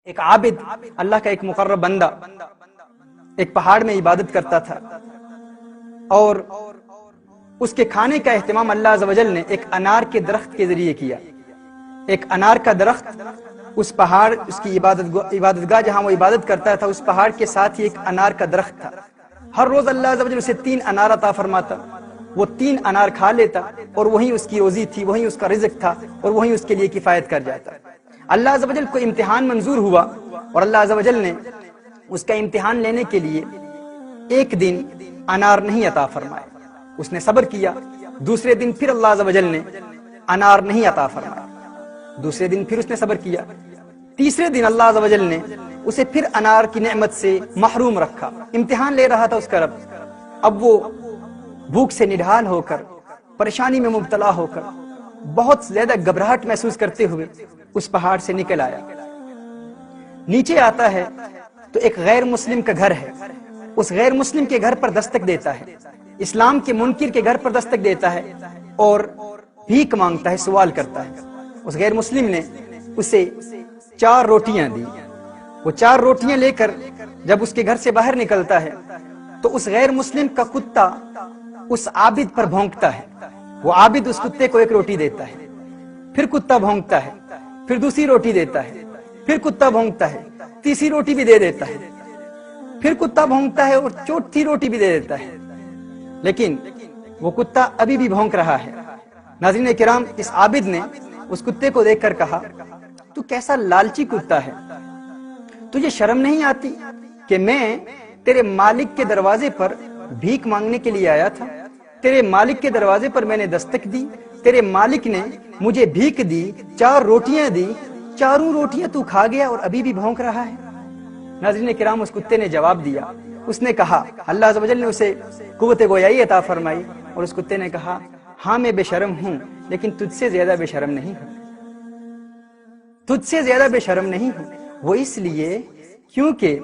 ایک عابد اللہ کا ایک مقرب بندہ ایک پہاڑ میں عبادت کرتا تھا، اور اس کے کھانے کا اہتمام اللہ عز و جل نے ایک انار کے درخت کے ذریعے کیا۔ ایک انار کا درخت اس پہاڑ، اس کی عبادتگاہ جہاں وہ عبادت کرتا تھا، اس پہاڑ کے ساتھ ہی ایک انار کا درخت تھا۔ ہر روز اللہ عز و جل اسے 3 انار عطا فرماتا، وہ 3 انار کھا لیتا، اور وہی اس کی روزی تھی، وہی اس کا رزق تھا، اور وہی اس کے لیے کفایت کر جاتا۔ اللہ عز و جل کو امتحان منظور ہوا، اور اللہ عز و جل نے اس کا امتحان لینے کے لیے ایک دن انار نہیں عطا فرمائے۔ اس نے صبر کیا، دوسرے دن پھر اللہ عز و جل نے انار نہیں عطا فرمایا، دوسرے دن پھر اس نے صبر کیا، تیسرے دن اللہ عز و جل نے اسے پھر انار کی نعمت سے محروم رکھا۔ امتحان لے رہا تھا اس کا رب۔ اب وہ بھوک سے نڈھال ہو کر، پریشانی میں مبتلا ہو کر، بہت زیادہ گھبراہٹ محسوس کرتے ہوئے اس پہاڑ سے نکل آیا۔ نیچے آتا ہے تو ایک غیر مسلم کا گھر ہے، اس غیر مسلم کے گھر پر دستک دیتا ہے، اسلام کے منکر کے گھر پر دستک دیتا ہے، اور بھیک مانگتا ہے، سوال کرتا ہے۔ اس غیر مسلم نے اسے 4 روٹیاں دی۔ وہ 4 روٹیاں لے کر جب اس کے گھر سے باہر نکلتا ہے تو اس غیر مسلم کا کتا اس عابد پر بھونکتا ہے۔ وہ عابد اس کتے کو 1 روٹی دیتا ہے، پھر کتا بھونکتا ہے، پھر دوسری روٹی دیتا ہے، پھر کتا بھونکتا ہے، تیسری روٹی بھی دے دیتا ہے، پھر کتا بھونکتا ہے اور چوتھی روٹی بھی دے دیتا ہے، لیکن وہ کتا ابھی بھی بھونک رہا ہے۔ ناظرین کرام، اس عابد نے اس کتے کو دیکھ کر کہا، تو کیسا لالچی کتا ہے، تجھے شرم نہیں آتی کہ میں تیرے مالک کے دروازے پر بھیک مانگنے کے لیے آیا تھا، تیرے مالک کے دروازے پر میں نے دستک دی، تیرے مالک نے مجھے بھیک دی، 4 روٹیاں دی، چاروں روٹیاں تو کھا گیا اور ابھی بھی بھونک رہا ہے۔ ناظرین کرام، اس کتے نے جواب دیا، اس نے کہا، اللہ عز و جل نے اسے قوت گویائی عطا فرمائی، اور اس کتے نے کہا، ہاں میں بے شرم ہوں، لیکن تجھ سے زیادہ بے شرم نہیں ہوں، تجھ سے زیادہ بے شرم نہیں ہوں۔ وہ اس لیے کیونکہ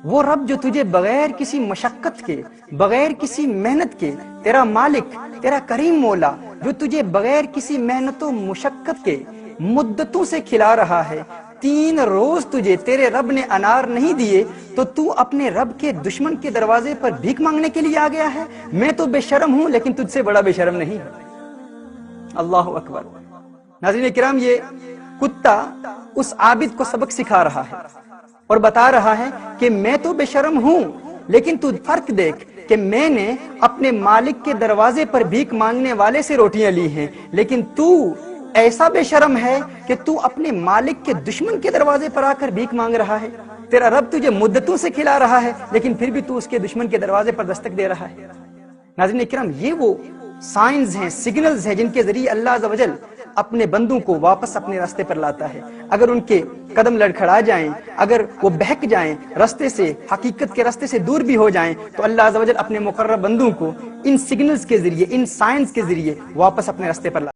وہ رب جو تجھے بغیر کسی مشقت کے، بغیر کسی محنت کے، تیرا مالک، تیرا کریم مولا جو تجھے بغیر کسی محنت و مشقت کے مدتوں سے کھلا رہا ہے، 3 روز تجھے تیرے رب نے انار نہیں دیے تو تو اپنے رب کے دشمن کے دروازے پر بھیک مانگنے کے لیے آ گیا ہے۔ میں تو بے شرم ہوں، لیکن تجھ سے بڑا بے شرم نہیں ہوں۔ اللہ اکبر۔ ناظرین کرام، یہ کتا اس عابد کو سبق سکھا رہا ہے اور بتا رہا ہے کہ میں تو بے شرم ہوں، لیکن تو فرق دیکھ کہ میں نے اپنے مالک کے دروازے پر بھیک مانگنے والے سے روٹیاں لی ہیں، لیکن تو ایسا بے شرم ہے کہ تو اپنے مالک کے دشمن کے دروازے پر آ کر بھیک مانگ رہا ہے۔ تیرا رب تجھے مدتوں سے کھلا رہا ہے، لیکن پھر بھی تو اس کے دشمن کے دروازے پر دستک دے رہا ہے۔ ناظرین کرام، یہ وہ سائنز ہیں، سگنلز ہیں، جن کے ذریعے اللہ عز و جل اپنے بندوں کو واپس اپنے راستے پر لاتا ہے۔ اگر ان کے قدم لڑکھڑا جائیں، اگر وہ بہک جائیں، راستے سے، حقیقت کے راستے سے دور بھی ہو جائیں، تو اللہ عز و جل اپنے مقرب بندوں کو ان سگنلز کے ذریعے، ان سائنز کے ذریعے واپس اپنے راستے پر لاتا ہے۔